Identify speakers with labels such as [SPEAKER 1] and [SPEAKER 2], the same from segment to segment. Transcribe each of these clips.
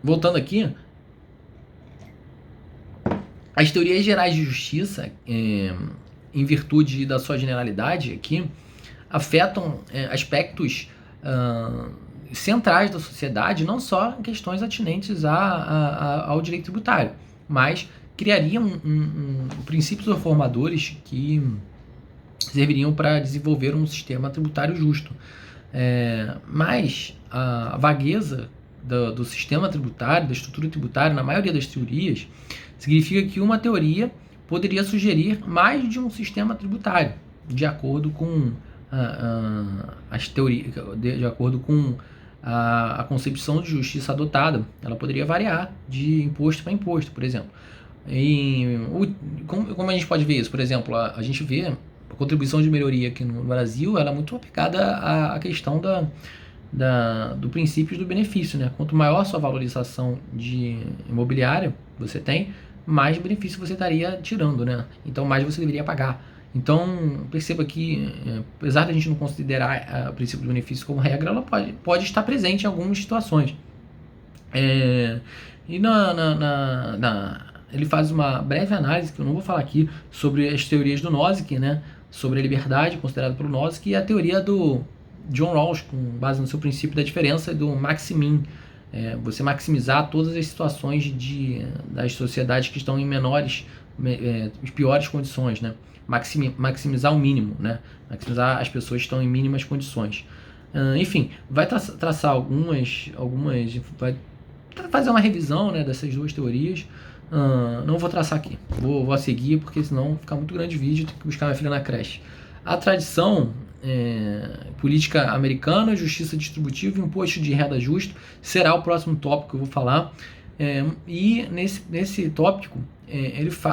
[SPEAKER 1] voltando aqui, as teorias gerais de justiça, em virtude da sua generalidade aqui, afetam aspectos centrais da sociedade, não só em questões atinentes ao direito tributário, mas criariam princípios reformadores que serviriam para desenvolver um sistema tributário justo. Mas a vagueza do sistema tributário, da estrutura tributária, na maioria das teorias, significa que uma teoria poderia sugerir mais de um sistema tributário, de acordo com as teorias, de acordo com a concepção de justiça adotada. Ela poderia variar de imposto para imposto, por exemplo. Como a gente pode ver isso? Por exemplo, a gente vê a contribuição de melhoria aqui no Brasil, ela é muito aplicada à questão do princípio do benefício, né? Quanto maior a sua valorização de imobiliária você tem, mais benefício você estaria tirando, né? Então mais você deveria pagar. Então perceba que, apesar de a gente não considerar o princípio do benefício como regra, ela pode estar presente em algumas situações. E ele faz uma breve análise, que eu não vou falar aqui, sobre as teorias do Nozick, né? Sobre a liberdade considerada pelo Nozick, e a teoria do John Rawls, com base no seu princípio da diferença, do maximin. Você maximizar todas as situações das sociedades que estão em piores condições, né? Maximizar o mínimo, né? Maximizar as pessoas que estão em mínimas condições. Enfim, vai traçar algumas vai fazer uma revisão, né, dessas duas teorias. Não vou traçar aqui, vou a seguir, porque senão fica muito grande o vídeo, tem que buscar minha filha na creche. A tradição política americana, justiça distributiva e imposto de renda justo será o próximo tópico que eu vou falar. E nesse tópico,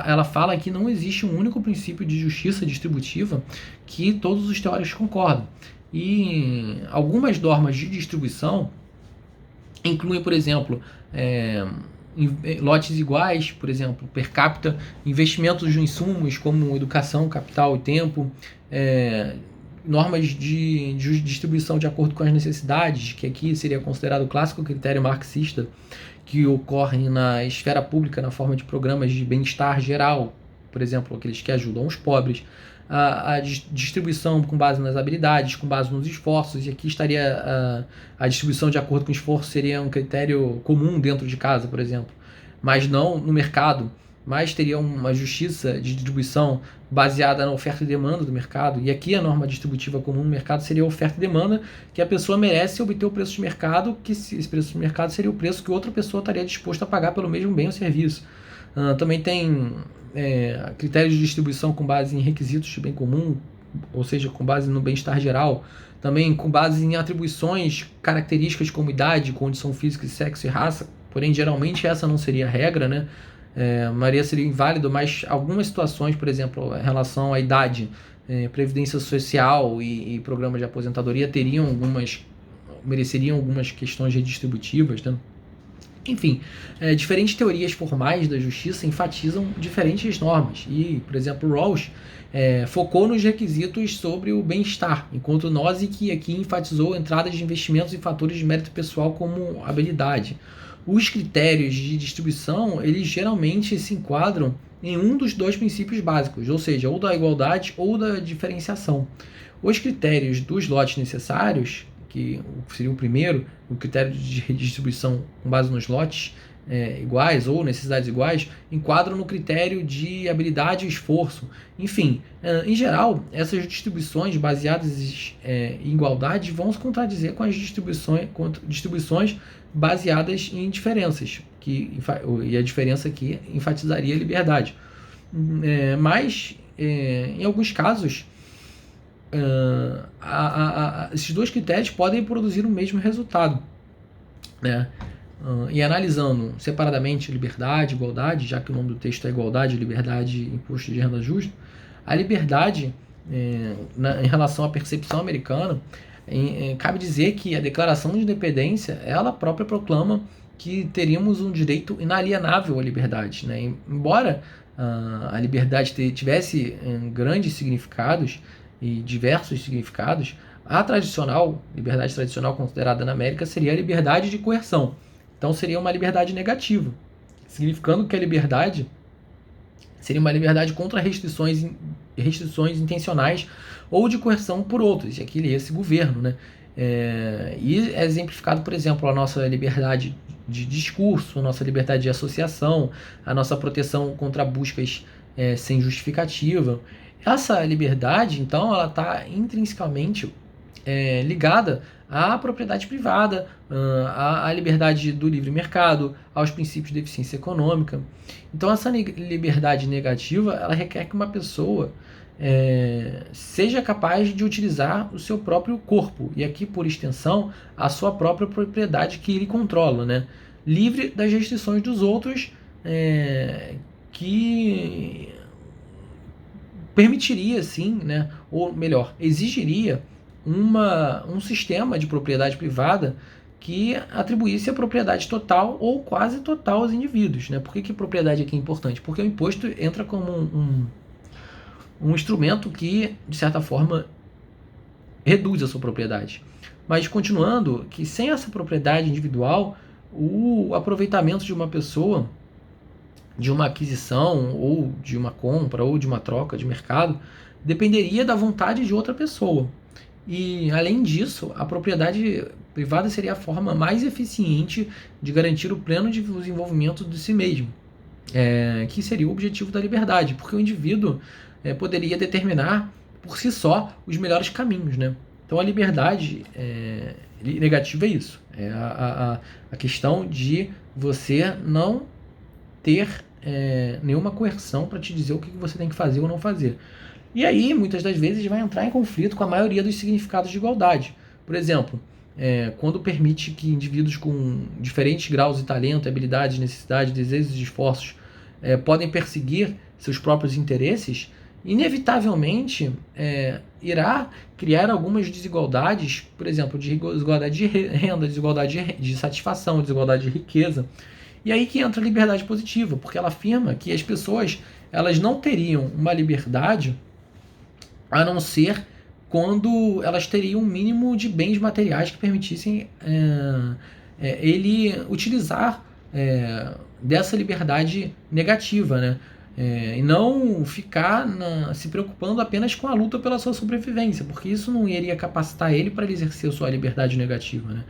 [SPEAKER 1] ela fala que não existe um único princípio de justiça distributiva que todos os teóricos concordam. E algumas normas de distribuição incluem, por exemplo, lotes iguais, por exemplo, per capita, investimentos de insumos como educação, capital e tempo, normas de distribuição de acordo com as necessidades, que aqui seria considerado o clássico critério marxista, que ocorre na esfera pública na forma de programas de bem-estar geral, por exemplo, aqueles que ajudam os pobres, a distribuição com base nas habilidades, com base nos esforços, e aqui estaria a distribuição de acordo com o esforço seria um critério comum dentro de casa, por exemplo, mas não no mercado, mas teria uma justiça de distribuição baseada na oferta e demanda do mercado, e aqui a norma distributiva comum no mercado seria a oferta e demanda, que a pessoa merece obter o preço de mercado, que esse preço de mercado seria o preço que outra pessoa estaria disposta a pagar pelo mesmo bem ou serviço. Também tem critérios de distribuição com base em requisitos de bem comum, ou seja, com base no bem-estar geral, também com base em atribuições, características como idade, condição física, sexo e raça, porém geralmente essa não seria a regra, né? A maioria seria inválido, mas algumas situações, por exemplo, em relação à idade, previdência social e programas de aposentadoria mereceriam algumas questões redistributivas, né? Enfim, diferentes teorias formais da justiça enfatizam diferentes normas e, por exemplo, Rawls focou nos requisitos sobre o bem-estar, enquanto Nozick aqui enfatizou a entrada de investimentos em fatores de mérito pessoal como habilidade. Os critérios de distribuição, eles geralmente se enquadram em um dos dois princípios básicos, ou seja, ou da igualdade ou da diferenciação. Os critérios dos lotes necessários, que seria o primeiro, o critério de distribuição com base nos lotes iguais ou necessidades iguais, enquadram no critério de habilidade e esforço. Enfim, em geral, essas distribuições baseadas em igualdade vão se contradizer com as distribuições baseadas em diferenças, e a diferença aqui enfatizaria a liberdade. Mas, em alguns casos, esses dois critérios podem produzir o mesmo resultado, né? E analisando separadamente liberdade e igualdade, já que o nome do texto é igualdade, liberdade e imposto de renda justo, a liberdade, em relação à percepção americana, cabe dizer que a Declaração de Independência, ela própria proclama que teríamos um direito inalienável à liberdade, né? Embora a liberdade tivesse grandes significados e diversos significados, a liberdade tradicional considerada na América seria a liberdade de coerção. Então seria uma liberdade negativa, significando que a liberdade seria uma liberdade contra restrições intencionais ou de coerção por outros, e aqui esse governo, né? E é exemplificado, por exemplo, a nossa liberdade de discurso, a nossa liberdade de associação, a nossa proteção contra buscas sem justificativa. Essa liberdade, então, ela está intrinsecamente ligada à propriedade privada, à liberdade do livre mercado, aos princípios de eficiência econômica. Então, essa liberdade negativa, ela requer que uma pessoa seja capaz de utilizar o seu próprio corpo, e aqui, por extensão, a sua própria propriedade que ele controla, né? Livre das restrições dos outros, que permitiria, sim, né? Ou melhor, exigiria um sistema de propriedade privada que atribuísse a propriedade total ou quase total aos indivíduos, né? Por que propriedade aqui é importante? Porque o imposto entra como um instrumento que, de certa forma, reduz a sua propriedade. Mas, continuando, que sem essa propriedade individual, o aproveitamento de uma pessoa, de uma aquisição, ou de uma compra, ou de uma troca de mercado, dependeria da vontade de outra pessoa. E, além disso, a propriedade privada seria a forma mais eficiente de garantir o pleno desenvolvimento de si mesmo, que seria o objetivo da liberdade, porque o indivíduo poderia determinar por si só os melhores caminhos, né? Então a liberdade negativa é isso, a questão de você não ter nenhuma coerção para te dizer o que você tem que fazer ou não fazer. E aí, muitas das vezes, vai entrar em conflito com a maioria dos significados de igualdade. Por exemplo, quando permite que indivíduos com diferentes graus de talento, habilidades, necessidades, desejos e esforços podem perseguir seus próprios interesses, inevitavelmente irá criar algumas desigualdades, por exemplo, desigualdade de renda, desigualdade de satisfação, desigualdade de riqueza. E aí que entra a liberdade positiva, porque ela afirma que as pessoas elas não teriam uma liberdade a não ser quando elas teriam um mínimo de bens materiais que permitissem ele utilizar dessa liberdade negativa, né? E não ficar se preocupando apenas com a luta pela sua sobrevivência, porque isso não iria capacitar ele para exercer a sua liberdade negativa, né?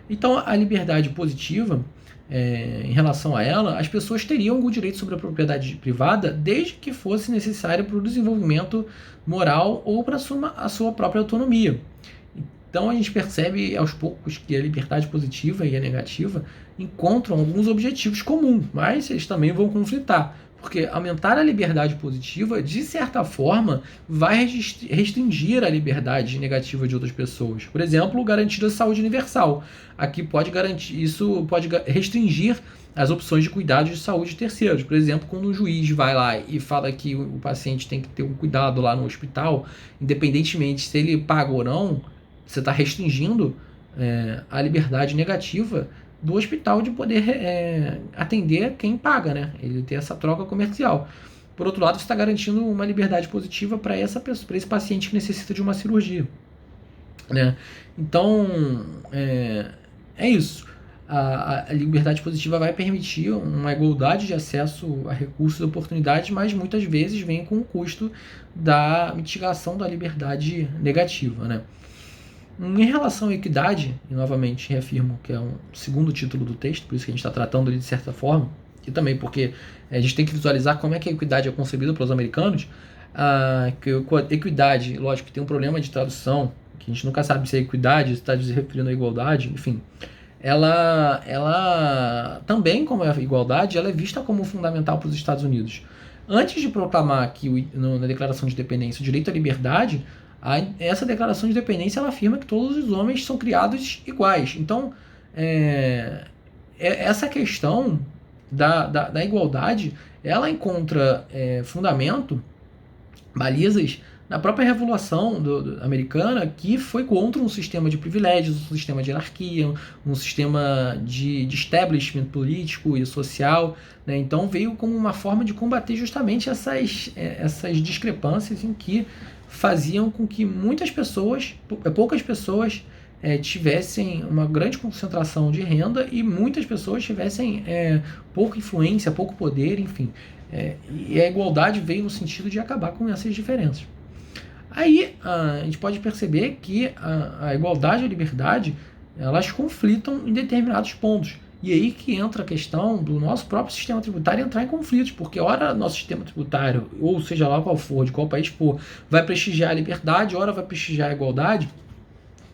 [SPEAKER 1] Então, a liberdade positiva, em relação a ela, as pessoas teriam o direito sobre a propriedade privada desde que fosse necessário para o desenvolvimento moral ou para a sua própria autonomia. Então a gente percebe aos poucos que a liberdade positiva e a negativa encontram alguns objetivos comuns, mas eles também vão conflitar, porque aumentar a liberdade positiva, de certa forma, vai restringir a liberdade negativa de outras pessoas. Por exemplo, garantir a saúde universal. Aqui isso pode restringir as opções de cuidados de saúde de terceiros. Por exemplo, quando um juiz vai lá e fala que o paciente tem que ter um cuidado lá no hospital, independentemente se ele paga ou não, você está restringindo a liberdade negativa do hospital de poder atender quem paga, né? Ele tem essa troca comercial. Por outro lado, você está garantindo uma liberdade positiva para esse paciente que necessita de uma cirurgia, né? Então, é isso. A liberdade positiva vai permitir uma igualdade de acesso a recursos e oportunidades, mas muitas vezes vem com o custo da mitigação da liberdade negativa, né? Em relação à equidade, e novamente reafirmo que é um segundo título do texto, por isso que a gente está tratando ele de certa forma, e também porque a gente tem que visualizar como é que a equidade é concebida pelos americanos. Que a equidade, lógico que tem um problema de tradução, que a gente nunca sabe se é equidade, se está se referindo à igualdade, enfim. Ela também, como é a igualdade, ela é vista como fundamental para os Estados Unidos. Antes de proclamar que na Declaração de Independência o direito à liberdade, essa declaração de independência ela afirma que todos os homens são criados iguais. Então, essa questão da igualdade, ela encontra fundamento, balizas, na própria Revolução Americana, que foi contra um sistema de privilégios, um sistema de hierarquia, um sistema de establishment político e social, né? Então veio como uma forma de combater justamente essas discrepâncias em que faziam com que poucas pessoas tivessem uma grande concentração de renda e muitas pessoas tivessem pouca influência, pouco poder, enfim. E a igualdade veio no sentido de acabar com essas diferenças. Aí a gente pode perceber que a igualdade e a liberdade, elas conflitam em determinados pontos. E aí que entra a questão do nosso próprio sistema tributário entrar em conflitos, porque ora nosso sistema tributário, ou seja lá qual for, de qual país for, vai prestigiar a liberdade, ora vai prestigiar a igualdade,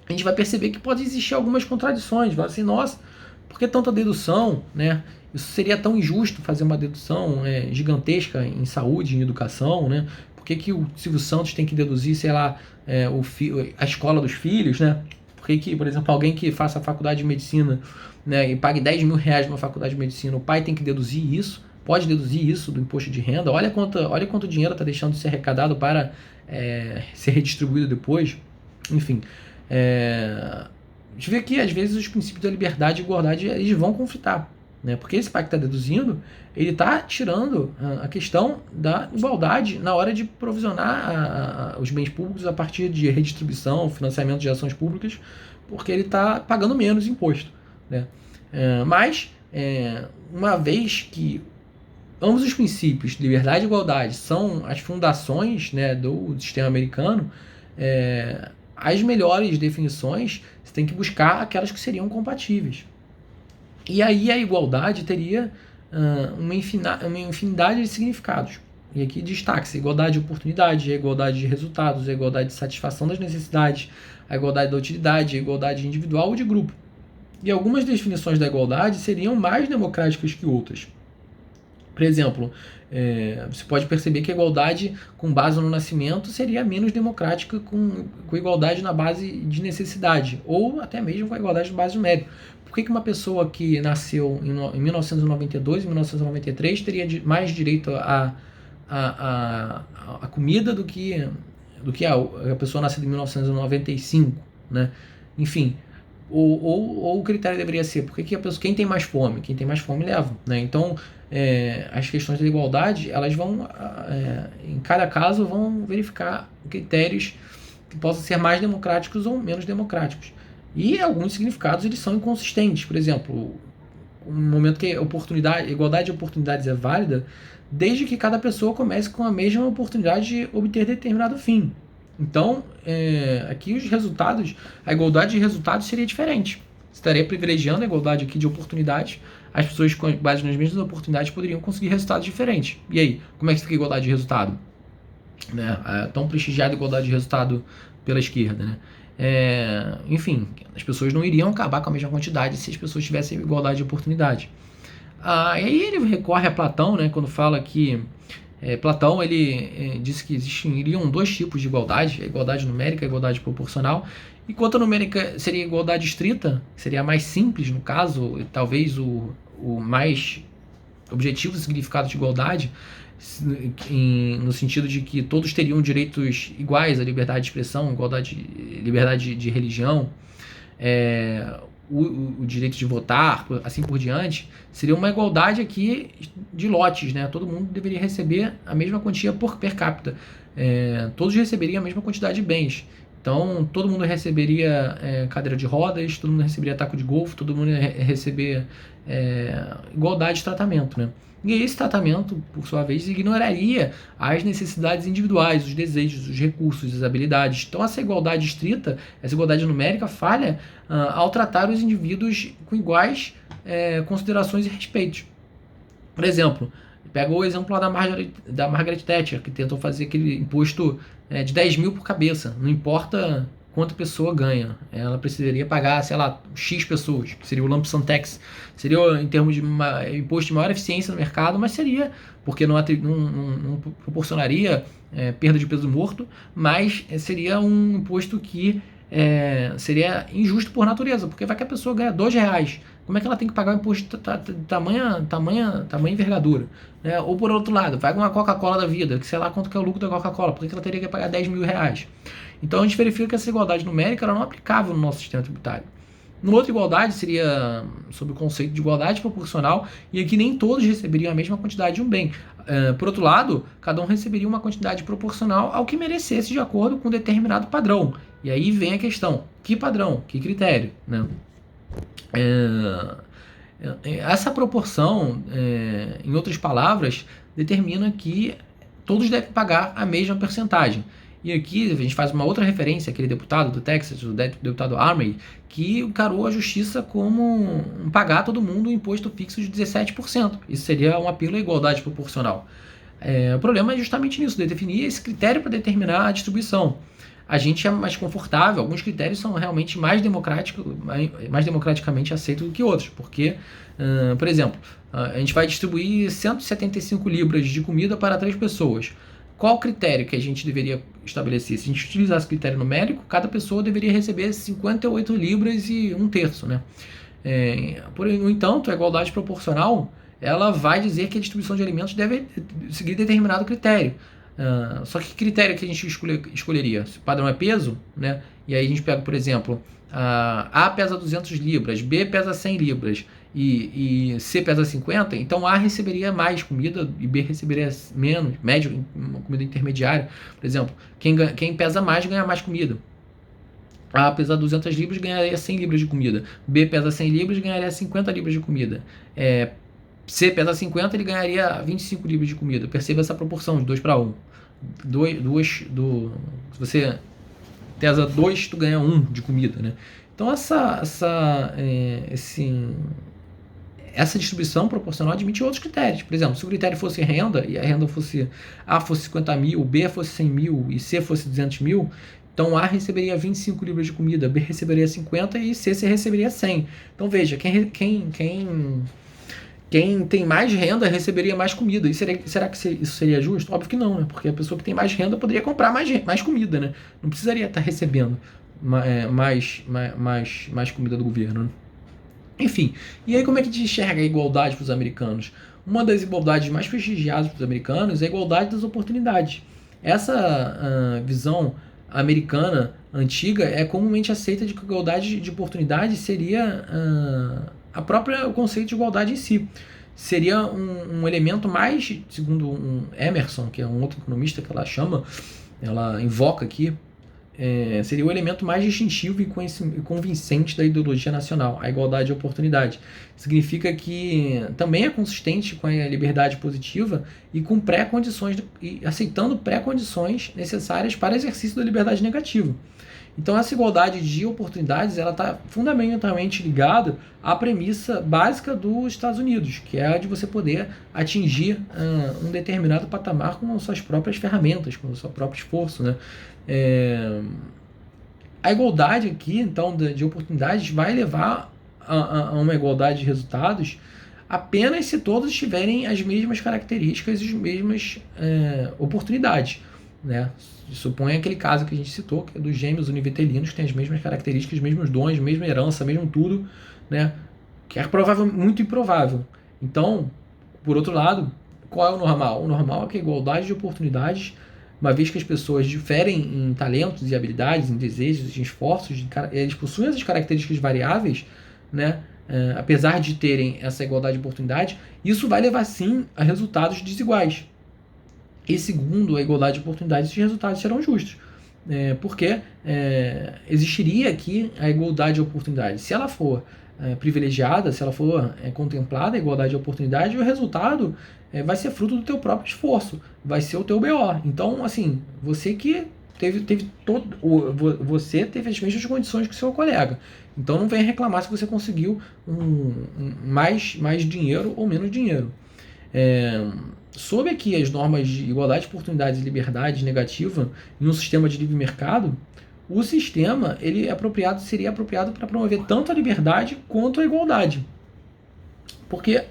[SPEAKER 1] a gente vai perceber que pode existir algumas contradições. Vai assim, nossa, por que tanta dedução, né? Isso seria tão injusto fazer uma dedução gigantesca em saúde, em educação, né? Por que o Silvio Santos tem que deduzir, sei lá, a escola dos filhos, né? Por que, por exemplo, alguém que faça a faculdade de medicina, né, e pague 10 mil reais numa faculdade de medicina, o pai tem que deduzir isso, pode deduzir isso do imposto de renda? Olha quanto dinheiro está deixando de ser arrecadado para ser redistribuído depois. Enfim, a gente vê que às vezes os princípios da liberdade e igualdade eles vão conflitar, né? Porque esse pai que está deduzindo, ele está tirando a questão da igualdade na hora de provisionar os bens públicos a partir de redistribuição, financiamento de ações públicas, porque ele está pagando menos imposto, né? Mas, uma vez que ambos os princípios, liberdade e igualdade, são as fundações, né, do sistema americano, as melhores definições você tem que buscar aquelas que seriam compatíveis. E aí a igualdade teria uma infinidade de significados. E aqui destaque-se a igualdade de oportunidade, a igualdade de resultados, a igualdade de satisfação das necessidades, a igualdade da utilidade, a igualdade individual ou de grupo. E algumas definições da igualdade seriam mais democráticas que outras. Por exemplo, você pode perceber que a igualdade com base no nascimento seria menos democrática com igualdade na base de necessidade, ou até mesmo com a igualdade na base do mérito. Por que uma pessoa que nasceu em 1992, em 1993, teria mais direito a comida do que a pessoa nascida em 1995, né? Enfim, ou o critério deveria ser porque quem tem mais fome leva, né? Então as questões da igualdade, elas vão em cada caso vão verificar critérios que possam ser mais democráticos ou menos democráticos. E alguns significados eles são inconsistentes. Por exemplo, no momento que a igualdade de oportunidades é válida, desde que cada pessoa comece com a mesma oportunidade de obter determinado fim. Então, aqui os resultados, a igualdade de resultados seria diferente. Estaria privilegiando a igualdade aqui de oportunidades. As pessoas com base nas mesmas oportunidades poderiam conseguir resultados diferentes. E aí, como é que fica a igualdade de resultado? Né? Tão prestigiada a igualdade de resultado pela esquerda, né? Enfim, as pessoas não iriam acabar com a mesma quantidade se as pessoas tivessem igualdade de oportunidade. E aí ele recorre a Platão, né, quando fala que Platão ele disse que existiriam dois tipos de igualdade, a igualdade numérica e a igualdade proporcional. Enquanto a numérica seria a igualdade estrita, seria a mais simples no caso, e talvez o mais objetivo e significado de igualdade, no sentido de que todos teriam direitos iguais à liberdade de expressão, liberdade de religião, o direito de votar, assim por diante, seria uma igualdade aqui de lotes, né? Todo mundo deveria receber a mesma quantia per capita, todos receberiam a mesma quantidade de bens. Então, todo mundo receberia cadeira de rodas, todo mundo receberia taco de golfe, todo mundo ia receber igualdade de tratamento, né? E esse tratamento, por sua vez, ignoraria as necessidades individuais, os desejos, os recursos, as habilidades. Então, essa igualdade estrita, essa igualdade numérica falha ao tratar os indivíduos com iguais considerações e respeitos. Por exemplo, pega o exemplo lá da Margaret Thatcher, que tentou fazer aquele imposto de 10 mil por cabeça. Não importa quanto a pessoa ganha, ela precisaria pagar, sei lá, X pessoas, que seria o lump sum tax. Seria, em termos de imposto de maior eficiência no mercado, mas seria, porque não proporcionaria perda de peso morto, mas seria um imposto que seria injusto por natureza, porque vai que a pessoa ganha R$2, como é que ela tem que pagar o imposto de tamanha envergadura? Né? Ou por outro lado, vai uma Coca-Cola da vida, que sei lá quanto que é o lucro da Coca-Cola, por que ela teria que pagar R$10 mil? Então a gente verifica que essa igualdade numérica ela não é aplicável no nosso sistema tributário. Uma outra igualdade seria sob o conceito de igualdade proporcional, e aqui nem todos receberiam a mesma quantidade de um bem. Por outro lado, cada um receberia uma quantidade proporcional ao que merecesse de acordo com um determinado padrão. E aí vem a questão, que padrão, que critério, né? Essa proporção, em outras palavras, determina que todos devem pagar a mesma percentagem. E aqui a gente faz uma outra referência, aquele deputado do Texas, o deputado Armey, que encarou a justiça como pagar todo mundo um imposto fixo de 17%. Isso seria um apelo à igualdade proporcional. O problema é justamente nisso, de definir esse critério para determinar a distribuição. A gente é mais confortável, alguns critérios são realmente mais democraticamente aceitos do que outros, porque, por exemplo, a gente vai distribuir 175 libras de comida para 3 pessoas. Qual o critério que a gente deveria estabelecer? Se a gente utilizasse critério numérico, cada pessoa deveria receber 58 libras e 1/3, né? No entanto, a igualdade proporcional, ela vai dizer que a distribuição de alimentos deve seguir determinado critério. Só que critério que a gente escolheria? Se o padrão é peso, né? E aí a gente pega, por exemplo, A pesa 200 libras, B pesa 100 libras e C pesa 50, então A receberia mais comida e B receberia menos, médio, uma comida intermediária. Por exemplo, quem pesa mais ganha mais comida. A pesa 200 libras ganharia 100 libras de comida. B pesa 100 libras ganharia 50 libras de comida. C pesa 50, ele ganharia 25 libras de comida. Perceba essa proporção de 2 para 1. Se você pesa 2, tu ganha 1 de comida, né? Então essa distribuição proporcional admite outros critérios. Por exemplo, se o critério fosse renda, e a renda fosse A fosse 50 mil, B fosse 100 mil e C fosse 200 mil, então A receberia 25 libras de comida, B receberia 50 e C receberia 100. Então veja, quem tem mais renda receberia mais comida. E será que isso seria justo? Óbvio que não, né? Porque a pessoa que tem mais renda poderia comprar mais comida, né? Não precisaria estar recebendo mais comida do governo, né? Enfim, e aí como é que a gente enxerga a igualdade para os americanos? Uma das igualdades mais prestigiadas para os americanos é a igualdade das oportunidades. Essa visão americana antiga é comumente aceita de que a igualdade de oportunidades seria o conceito de igualdade em si. Seria um elemento mais, segundo Emerson, que é um outro economista que ela invoca aqui, seria o elemento mais distintivo e convincente da ideologia nacional, a igualdade de oportunidade. Significa que também é consistente com a liberdade positiva e com aceitando pré-condições necessárias para o exercício da liberdade negativa. Então essa igualdade de oportunidades ela está fundamentalmente ligada à premissa básica dos Estados Unidos, que é a de você poder atingir um determinado patamar com as suas próprias ferramentas, com o seu próprio esforço, né? A igualdade aqui, então, de oportunidades vai levar a uma igualdade de resultados apenas se todos tiverem as mesmas características e as mesmas oportunidades, né? Supõe aquele caso que a gente citou, que é dos gêmeos univitelinos, que têm as mesmas características, os mesmos dons, mesma herança, mesmo tudo, né? Que é muito improvável. Então, por outro lado, qual é o normal? O normal é que a igualdade de oportunidades, uma vez que as pessoas diferem em talentos e habilidades, em desejos, em esforços, eles possuem essas características variáveis, né? Apesar de terem essa igualdade de oportunidade, isso vai levar sim a resultados desiguais. E segundo a igualdade de oportunidades, esses resultados serão justos. Porque existiria aqui a igualdade de oportunidades. Se ela for privilegiada, se ela for contemplada a igualdade de oportunidade, o resultado vai ser fruto do teu próprio esforço, vai ser o teu BO. Então, assim, você que você teve as mesmas condições que o seu colega. Então não venha reclamar se você conseguiu mais dinheiro ou menos dinheiro. Sob aqui as normas de igualdade de oportunidades e liberdade negativa em um sistema de livre mercado, o sistema seria apropriado para promover tanto a liberdade quanto a igualdade. Porque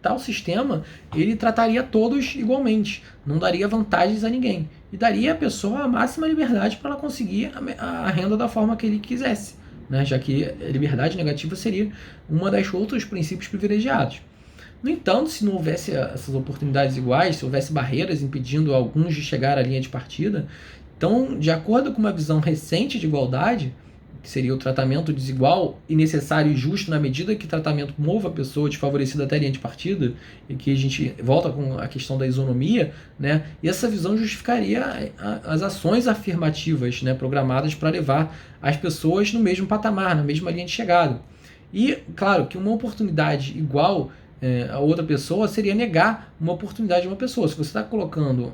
[SPEAKER 1] tal sistema ele trataria todos igualmente, não daria vantagens a ninguém e daria à pessoa a máxima liberdade para ela conseguir a renda da forma que ele quisesse, né? Já que a liberdade negativa seria uma das outros princípios privilegiados. No entanto, se não houvesse essas oportunidades iguais, se houvesse barreiras impedindo alguns de chegar à linha de partida, então, de acordo com uma visão recente de igualdade, que seria o tratamento desigual e necessário e justo na medida que o tratamento mova a pessoa desfavorecida até a linha de partida, e que a gente volta com a questão da isonomia, né? E essa visão justificaria as ações afirmativas, né, programadas para levar as pessoas no mesmo patamar, na mesma linha de chegada. E, claro, que uma oportunidade igual a outra pessoa seria negar uma oportunidade de uma pessoa. Se você está colocando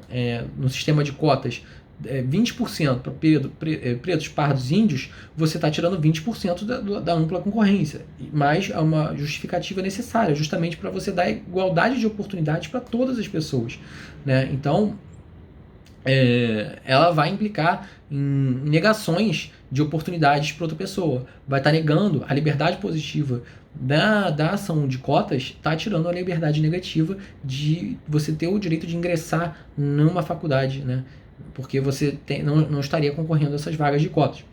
[SPEAKER 1] no sistema de cotas 20% para pretos, pardos, índios, você está tirando 20% da ampla concorrência. Mas é uma justificativa necessária, justamente para você dar igualdade de oportunidades para todas as pessoas, né? Então, ela vai implicar em negações de oportunidades para outra pessoa. Vai estar negando a liberdade positiva da ação de cotas, está tirando a liberdade negativa de você ter o direito de ingressar numa faculdade, né? Porque você não estaria concorrendo a essas vagas de cotas.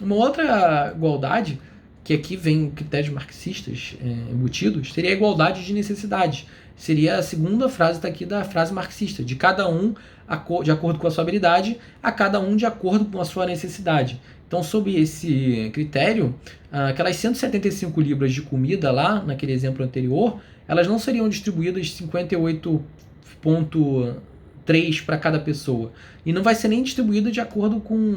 [SPEAKER 1] Uma outra igualdade, que aqui vem critérios marxistas embutidos, seria a igualdade de necessidades. Seria a segunda frase daqui da frase marxista, de cada um de acordo com a sua habilidade, a cada um de acordo com a sua necessidade. Então, sob esse critério, aquelas 175 libras de comida lá, naquele exemplo anterior, elas não seriam distribuídas 58,3 para cada pessoa. E não vai ser nem distribuída de acordo com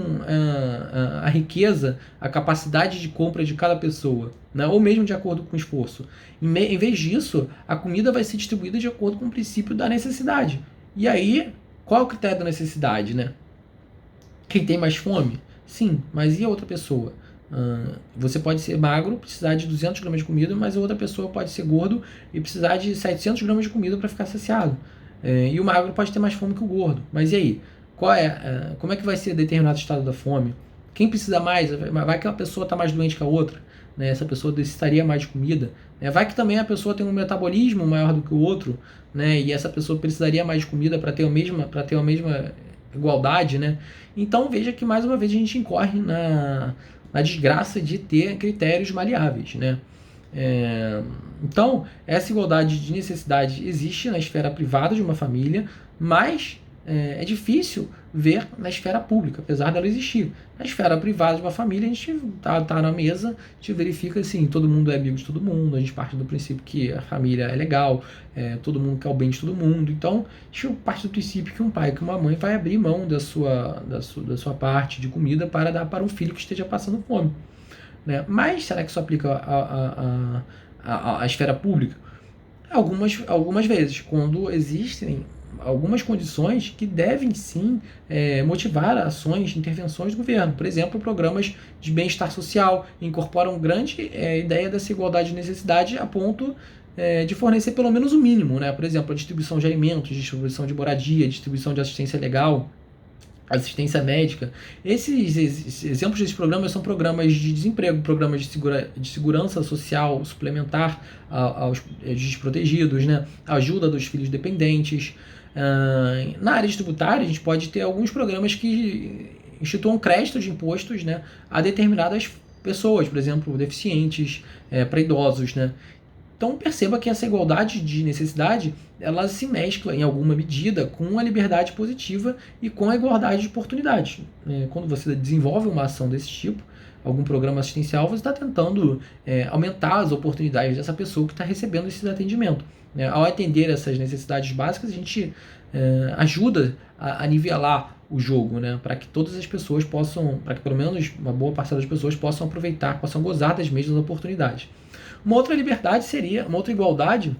[SPEAKER 1] a riqueza, a capacidade de compra de cada pessoa, né? Ou mesmo de acordo com o esforço. Em vez disso, a comida vai ser distribuída de acordo com o princípio da necessidade. E aí, qual é o critério da necessidade, né? Quem tem mais fome? Sim, mas e a outra pessoa? Você pode ser magro, precisar de 200 gramas de comida, mas a outra pessoa pode ser gordo e precisar de 700 gramas de comida para ficar saciado. E o magro pode ter mais fome que o gordo. Mas e aí? Como é que vai ser determinado o estado da fome? Quem precisa mais? Vai que a pessoa está mais doente que a outra, né? Essa pessoa necessitaria mais de comida. Vai que também a pessoa tem um metabolismo maior do que o outro, né? E essa pessoa precisaria mais de comida para ter a mesma igualdade, né? Então veja que mais uma vez a gente incorre na desgraça de ter critérios maleáveis, né? Então, essa igualdade de necessidade existe na esfera privada de uma família, mas é difícil ver na esfera pública, apesar dela existir. Na esfera privada de uma família, a gente tá na mesa, a gente verifica assim, todo mundo é amigo de todo mundo, a gente parte do princípio que a família é legal, todo mundo quer o bem de todo mundo. Então, a gente parte do princípio que um pai, que uma mãe vai abrir mão da sua parte de comida para dar para um filho que esteja passando fome, né? Mas será que isso aplica à esfera pública? Algumas vezes, quando existem algumas condições que devem sim motivar ações, intervenções do governo. Por exemplo, programas de bem-estar social incorporam grande ideia dessa igualdade de necessidade a ponto de fornecer pelo menos o mínimo, né? Por exemplo, a distribuição de alimentos, distribuição de moradia, distribuição de assistência legal, assistência médica. Esses exemplos desses programas são programas de desemprego, programas de segurança social suplementar aos desprotegidos, né? Ajuda dos filhos dependentes. Na área tributária, a gente pode ter alguns programas que instituam créditos de impostos, né, a determinadas pessoas, por exemplo, deficientes, para idosos, né? Então perceba que essa igualdade de necessidade ela se mescla em alguma medida com a liberdade positiva e com a igualdade de oportunidades. Quando você desenvolve uma ação desse tipo, algum programa assistencial, você está tentando aumentar as oportunidades dessa pessoa que está recebendo esse atendimento. Ao atender essas necessidades básicas, a gente ajuda a nivelar o jogo, né, para que todas as pessoas possam, para que pelo menos uma boa parcela das pessoas possam aproveitar, possam gozar das mesmas oportunidades. Uma outra igualdade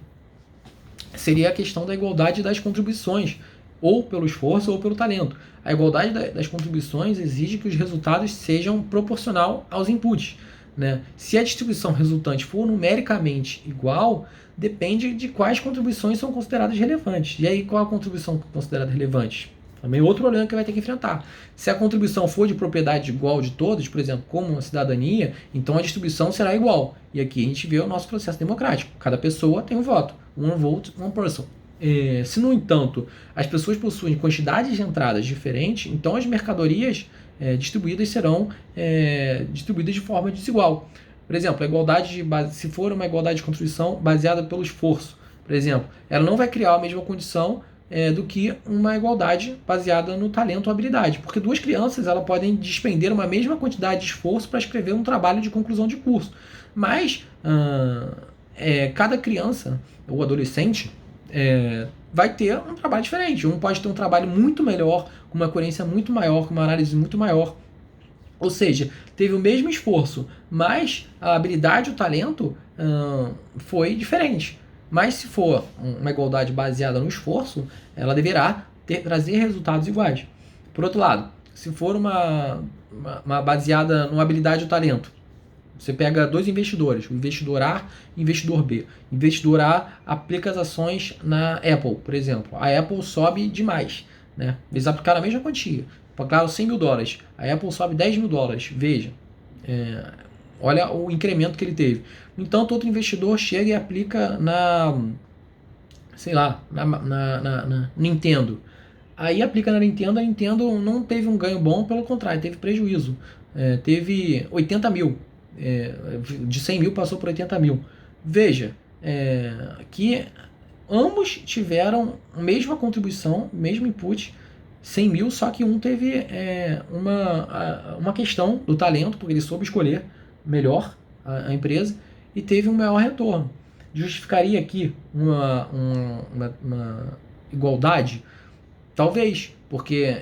[SPEAKER 1] seria a questão da igualdade das contribuições, ou pelo esforço ou pelo talento. A igualdade das contribuições exige que os resultados sejam proporcional aos inputs, né? Se a distribuição resultante for numericamente igual, depende de quais contribuições são consideradas relevantes. E aí, qual a contribuição considerada relevante? Também outro problema que vai ter que enfrentar. Se a contribuição for de propriedade igual de todos, por exemplo, como a cidadania, então a distribuição será igual. E aqui a gente vê o nosso processo democrático. Cada pessoa tem um voto. One vote, one person. Se, no entanto, as pessoas possuem quantidades de entradas diferentes, então as mercadorias distribuídas serão distribuídas de forma desigual. Por exemplo, se for uma igualdade de contribuição baseada pelo esforço, por exemplo, ela não vai criar a mesma condição do que uma igualdade baseada no talento ou habilidade. Porque duas crianças elas podem despender uma mesma quantidade de esforço para escrever um trabalho de conclusão de curso. Mas cada criança ou adolescente vai ter um trabalho diferente. Um pode ter um trabalho muito melhor, com uma coerência muito maior, com uma análise muito maior. Ou seja, teve o mesmo esforço, mas a habilidade e o talento foi diferente. Mas se for uma igualdade baseada no esforço, ela deverá trazer resultados iguais. Por outro lado, se for uma baseada na habilidade e o talento, você pega dois investidores, o investidor A e o investidor B. O investidor A aplica as ações na Apple, por exemplo. A Apple sobe demais, né? Eles aplicaram a mesma quantia. Pagaram $100 mil. A Apple sobe $10 mil. Veja, olha o incremento que ele teve. Então, outro investidor chega e aplica na Nintendo. Aí aplica na Nintendo, a Nintendo não teve um ganho bom, pelo contrário, teve prejuízo. Teve 80 mil. De 100 mil passou por 80 mil. Veja que ambos tiveram a mesma contribuição, mesmo input, 100 mil, só que um teve uma questão do talento, porque ele soube escolher melhor a empresa e teve um maior retorno. Justificaria aqui uma igualdade? Talvez, porque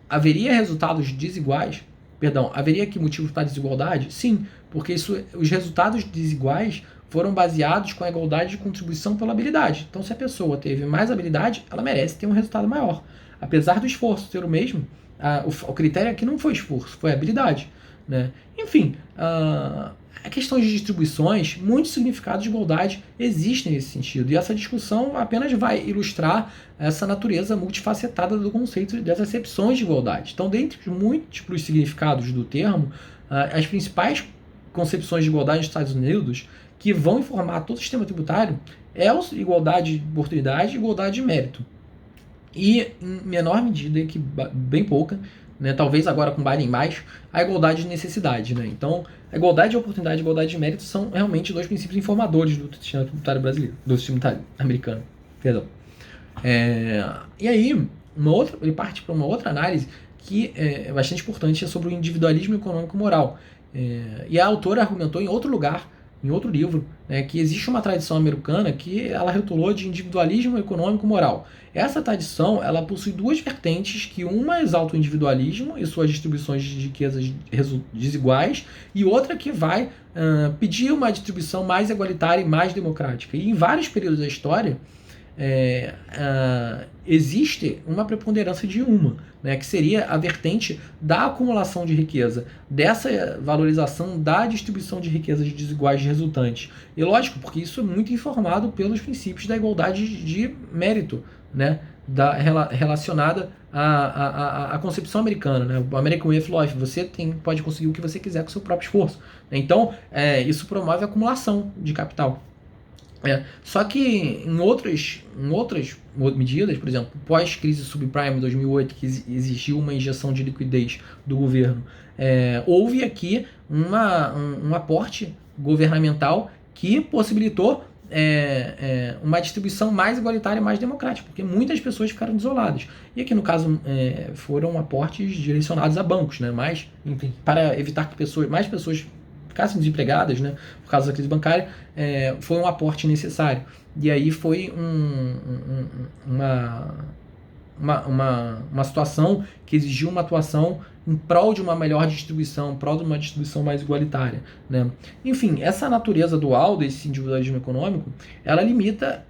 [SPEAKER 1] haveria resultados desiguais. Perdão, haveria aqui motivos para desigualdade? Sim, porque os resultados desiguais foram baseados com a igualdade de contribuição pela habilidade. Então, se a pessoa teve mais habilidade, ela merece ter um resultado maior. Apesar do esforço ser o mesmo, o critério aqui não foi esforço, foi habilidade, né? Enfim, a questão de distribuições, muitos significados de igualdade existem nesse sentido. E essa discussão apenas vai ilustrar essa natureza multifacetada do conceito das acepções de igualdade. Então, dentre os múltiplos significados do termo, as principais concepções de igualdade nos Estados Unidos, que vão informar todo o sistema tributário, é a igualdade de oportunidade e igualdade de mérito. E, em menor medida, que bem pouca, né, talvez agora com Biden mais, a igualdade de necessidade. Né? Então, a igualdade de oportunidade e a igualdade de mérito são realmente dois princípios informadores do sistema tributário brasileiro, do sistema tributário americano. Perdão. E aí, ele parte para uma outra análise que é bastante importante, é sobre o individualismo econômico-moral. E a autora argumentou em outro lugar, em outro livro, que existe uma tradição americana que ela rotulou de individualismo econômico-moral. Essa tradição ela possui duas vertentes, que uma exalta o individualismo e suas distribuições de riquezas desiguais, e outra que vai pedir uma distribuição mais igualitária e mais democrática. E em vários períodos da história, existe uma preponderância de uma, que seria a vertente da acumulação de riqueza, dessa valorização da distribuição de riquezas desiguais resultantes. E lógico, porque isso é muito informado pelos princípios da igualdade de mérito, relacionada à concepção americana, o American Way of Life. Você pode conseguir o que você quiser com o seu próprio esforço. Então, isso promove a acumulação de capital. Só que em outras medidas, por exemplo, pós-crise subprime de 2008, que exigiu uma injeção de liquidez do governo, houve aqui um aporte governamental que possibilitou uma distribuição mais igualitária e mais democrática, porque muitas pessoas ficaram desoladas. E aqui, no caso, foram aportes direcionados a bancos, mas, enfim, para evitar que mais pessoas ficassem desempregadas, por causa da crise bancária, foi um aporte necessário. E aí foi uma situação que exigiu uma atuação em prol de uma melhor distribuição, em prol de uma distribuição mais igualitária. Enfim, essa natureza dual desse individualismo econômico, ela limita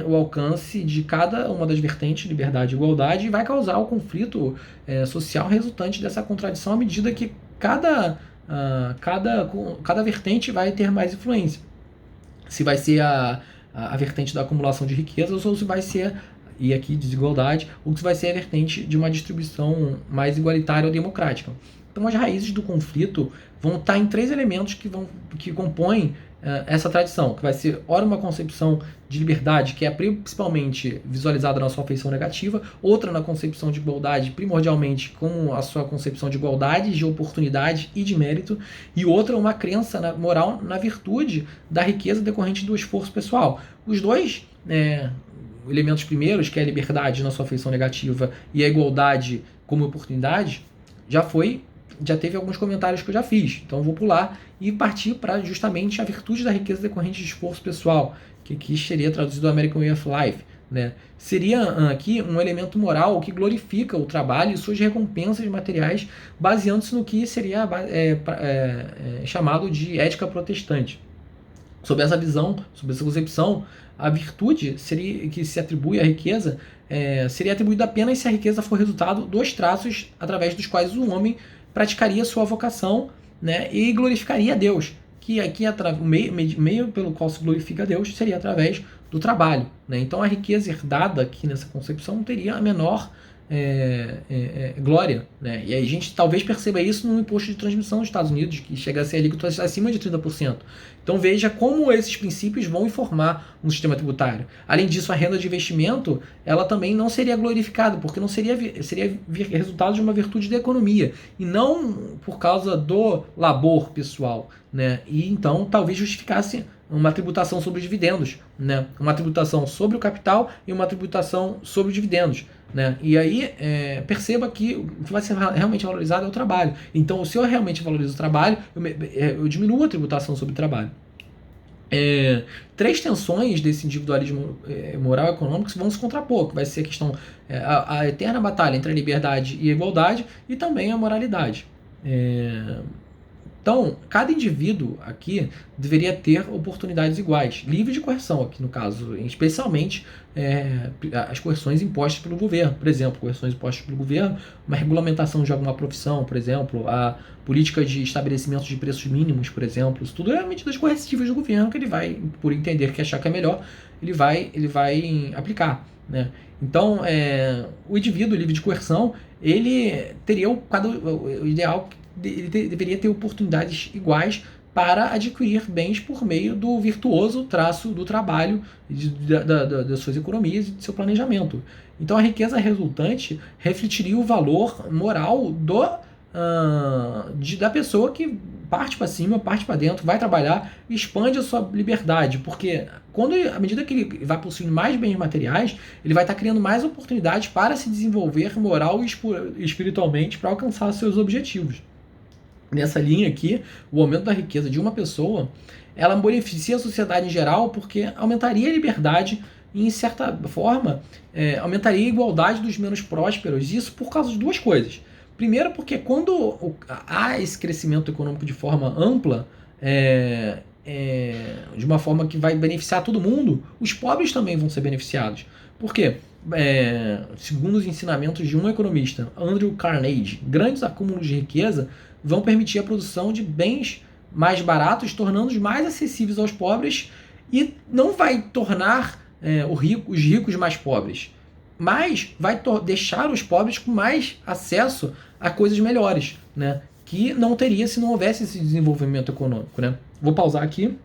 [SPEAKER 1] o alcance de cada uma das vertentes, liberdade e igualdade, e vai causar o conflito social resultante dessa contradição à medida que cada vertente vai ter mais influência. Se vai ser a vertente da acumulação de riquezas ou se vai ser, e aqui desigualdade, ou se vai ser a vertente de uma distribuição mais igualitária ou democrática. Então as raízes do conflito vão estar em três elementos que compõem essa tradição, que vai ser, ora, uma concepção de liberdade que é principalmente visualizada na sua feição negativa, outra na concepção de igualdade primordialmente como a sua concepção de igualdade, de oportunidade e de mérito, e outra uma crença moral na virtude da riqueza decorrente do esforço pessoal. Os dois elementos primeiros, que é a liberdade na sua feição negativa e a igualdade como oportunidade, já teve alguns comentários que eu já fiz. Então eu vou pular e partir para justamente a virtude da riqueza decorrente de esforço pessoal, que aqui seria traduzido do American Way of Life. Né? Seria aqui um elemento moral que glorifica o trabalho e suas recompensas materiais, baseando-se no que seria chamado de ética protestante. Sob essa visão, sob essa concepção, a virtude que se atribui à riqueza seria atribuída apenas se a riqueza for resultado dos traços através dos quais o homem praticaria sua vocação, né, e glorificaria a Deus. Que aqui o meio pelo qual se glorifica a Deus seria através do trabalho. Né? Então a riqueza herdada aqui nessa concepção teria a menor glória. Né? E aí a gente talvez perceba isso no imposto de transmissão dos Estados Unidos, que chega a ser alíquota acima de 30%. Então veja como esses princípios vão informar um sistema tributário. Além disso, a renda de investimento ela também não seria glorificada, porque não seria resultado de uma virtude da economia, e não por causa do labor pessoal. Né? E então talvez justificasse uma tributação sobre os dividendos, né? Uma tributação sobre o capital e uma tributação sobre os dividendos. Né? E aí perceba que o que vai ser realmente valorizado é o trabalho. Então, se eu realmente valorizo o trabalho, eu diminuo a tributação sobre o trabalho. Três tensões desse individualismo moral e econômico vão se contrapor, que vai ser a questão, a eterna batalha entre a liberdade e a igualdade, e também a moralidade. Então, cada indivíduo aqui deveria ter oportunidades iguais, livre de coerção aqui no caso, especialmente as coerções impostas pelo governo. Por exemplo, coerções impostas pelo governo, uma regulamentação de alguma profissão, por exemplo, a política de estabelecimento de preços mínimos, por exemplo. Isso tudo é medidas coercitivas do governo que ele vai, por entender que achar que é melhor, ele vai aplicar. Né? Então, o indivíduo livre de coerção, ele teria o ideal, ele deveria ter oportunidades iguais para adquirir bens por meio do virtuoso traço do trabalho, das suas economias e do seu planejamento. Então a riqueza resultante refletiria o valor moral da pessoa que parte para cima, parte para dentro, vai trabalhar, expande a sua liberdade, porque à medida que ele vai possuindo mais bens materiais, ele vai estar criando mais oportunidades para se desenvolver moral e espiritualmente para alcançar seus objetivos. Nessa linha aqui, o aumento da riqueza de uma pessoa, ela beneficia a sociedade em geral porque aumentaria a liberdade e, em certa forma, aumentaria a igualdade dos menos prósperos. Isso por causa de duas coisas. Primeiro, porque quando há esse crescimento econômico de forma ampla, de uma forma que vai beneficiar todo mundo, os pobres também vão ser beneficiados. Por quê? Segundo os ensinamentos de um economista, Andrew Carnegie, grandes acúmulos de riqueza vão permitir a produção de bens mais baratos, tornando-os mais acessíveis aos pobres, e não vai tornar os ricos mais pobres, mas vai deixar os pobres com mais acesso a coisas melhores, né? Que não teria se não houvesse esse desenvolvimento econômico. Né? Vou pausar aqui.